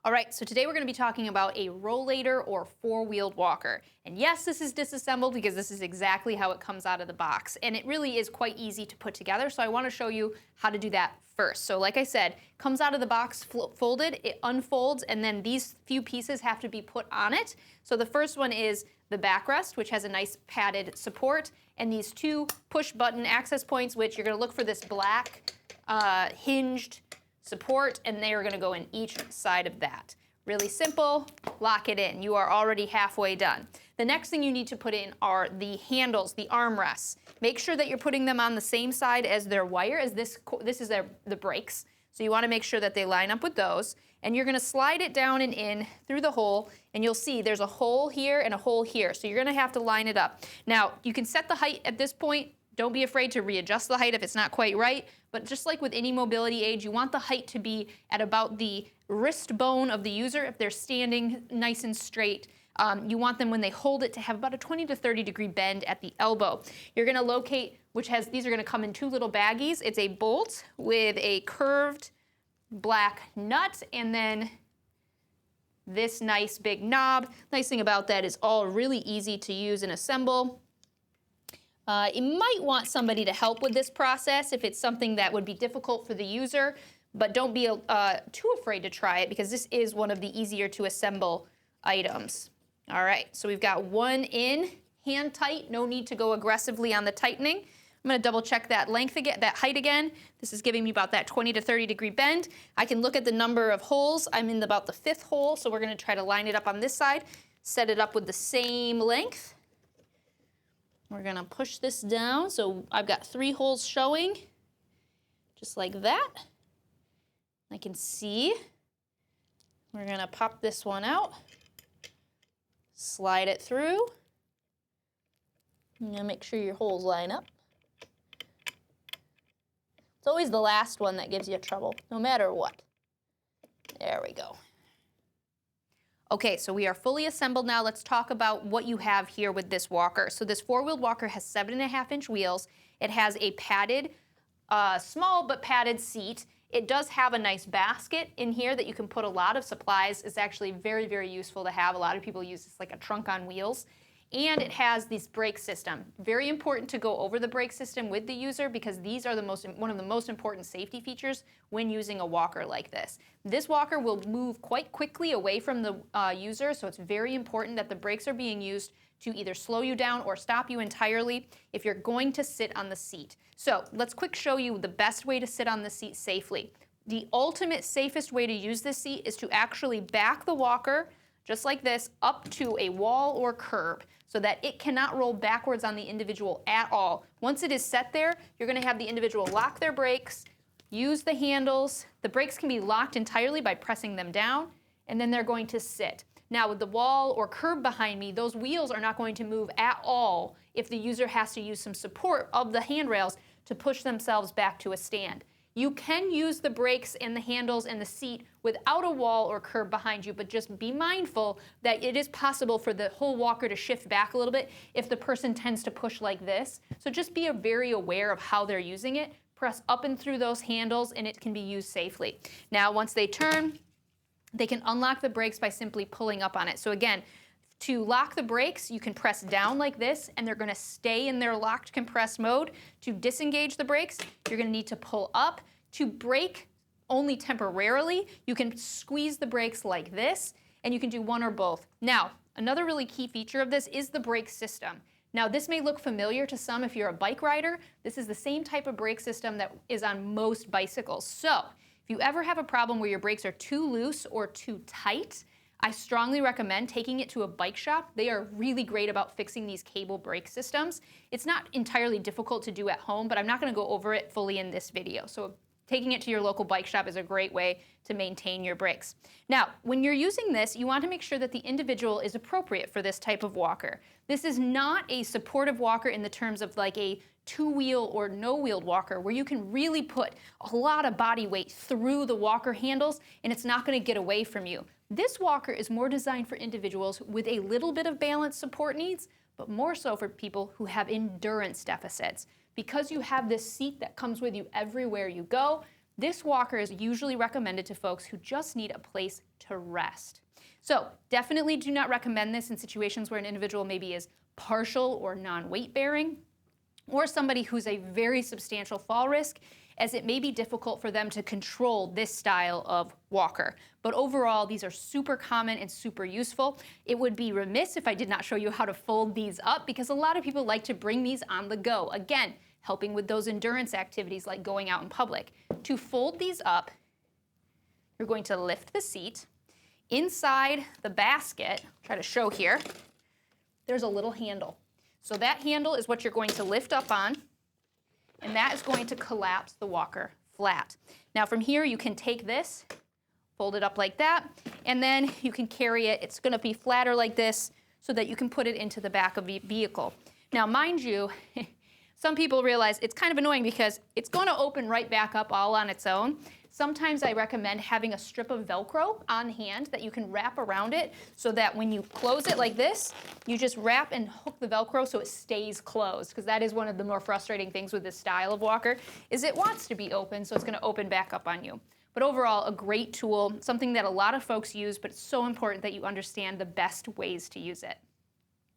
All right, so today we're going to be talking about a rollator or four-wheeled walker. And yes, this is disassembled because this is exactly how it comes out of the box. And it really is quite easy to put together, so I want to show you how to do that first. So like I said, comes out of the box folded, it unfolds, and then these few pieces have to be put on it. So the first one is the backrest, which has a nice padded support, and these two push-button access points, which you're going to look for this black hinged support, and they are going to go in each side of that. Really simple, lock it in. You are already halfway done. The next thing you need to put in are the handles, the armrests. Make sure that you're putting them on the same side as their wire, as this is the brakes. So you want to make sure that they line up with those. And you're going to slide it down and in through the hole, and you'll see there's a hole here and a hole here. So you're going to have to line it up. Now, you can set the height at this point. Don't be afraid to readjust the height if it's not quite right, but just like with any mobility aid, you want the height to be at about the wrist bone of the user if they're standing nice and straight. You want them when they hold it to have about a 20 to 30 degree bend at the elbow. You're going to locate, these are going to come in two little baggies. It's a bolt with a curved black nut and then this nice big knob. Nice thing about that is all really easy to use and assemble. You might want somebody to help with this process if it's something that would be difficult for the user, but don't be too afraid to try it because this is one of the easier to assemble items. All right, so we've got one in, hand tight, no need to go aggressively on the tightening. I'm going to double check that length again, that height again. This is giving me about that 20 to 30 degree bend. I can look at the number of holes. I'm in about the 5th hole, so we're going to try to line it up on this side, set it up with the same length. We're going to push this down, so I've got 3 holes showing, just like that. I can see. We're going to pop this one out, slide it through. You're going to make sure your holes line up. It's always the last one that gives you trouble, no matter what. There we go. Okay, so we are fully assembled now. Let's talk about what you have here with this walker. So this four-wheeled walker has 7.5-inch wheels. It has a padded, small but padded seat. It does have a nice basket in here that you can put a lot of supplies. It's actually very, very useful to have. A lot of people use this like a trunk on wheels. And it has this brake system. Very important to go over the brake system with the user because these are one of the most important safety features when using a walker like this. This walker will move quite quickly away from the user, so it's very important that the brakes are being used to either slow you down or stop you entirely if you're going to sit on the seat. So let's quick show you the best way to sit on the seat safely. The ultimate safest way to use this seat is to actually back the walker just like this up to a wall or curb so that it cannot roll backwards on the individual at all. Once it is set there, you're going to have the individual lock their brakes, use the handles. The brakes can be locked entirely by pressing them down, and then they're going to sit. Now with the wall or curb behind me, those wheels are not going to move at all if the user has to use some support of the handrails to push themselves back to a stand. You can use the brakes and the handles and the seat without a wall or curb behind you, but just be mindful that it is possible for the whole walker to shift back a little bit if the person tends to push like this. So just be very aware of how they're using it. Press up and through those handles and it can be used safely. Now once they turn, they can unlock the brakes by simply pulling up on it. So again, to lock the brakes, you can press down like this, and they're going to stay in their locked compressed mode. To disengage the brakes, you're going to need to pull up. To brake only temporarily, you can squeeze the brakes like this, and you can do one or both. Now, another really key feature of this is the brake system. Now, this may look familiar to some if you're a bike rider. This is the same type of brake system that is on most bicycles. So, if you ever have a problem where your brakes are too loose or too tight, I strongly recommend taking it to a bike shop. They are really great about fixing these cable brake systems. It's not entirely difficult to do at home, but I'm not going to go over it fully in this video. So taking it to your local bike shop is a great way to maintain your brakes. Now, when you're using this, you want to make sure that the individual is appropriate for this type of walker. This is not a supportive walker in the terms of like a two-wheel or no-wheeled walker where you can really put a lot of body weight through the walker handles and it's not going to get away from you. This walker is more designed for individuals with a little bit of balance support needs, but more so for people who have endurance deficits. Because you have this seat that comes with you everywhere you go, This walker is usually recommended to folks who just need a place to rest. So definitely do not recommend this in situations where an individual maybe is partial or non-weight bearing, or somebody who's a very substantial fall risk, as it may be difficult for them to control this style of walker. But overall, these are super common and super useful. It would be remiss if I did not show you how to fold these up, because a lot of people like to bring these on the go. Again, helping with those endurance activities like going out in public. To fold these up, you're going to lift the seat. Inside the basket, try to show here, there's a little handle. So that handle is what you're going to lift up on, and that is going to collapse the walker flat. Now from here you can take this, fold it up like that, and then you can carry it. It's going to be flatter like this so that you can put it into the back of the vehicle. Now mind you, some people realize it's kind of annoying because it's going to open right back up all on its own. Sometimes I recommend having a strip of Velcro on hand that you can wrap around it so that when you close it like this, you just wrap and hook the Velcro so it stays closed, because that is one of the more frustrating things with this style of walker, is it wants to be open, so it's going to open back up on you. But overall, a great tool, something that a lot of folks use, but it's so important that you understand the best ways to use it.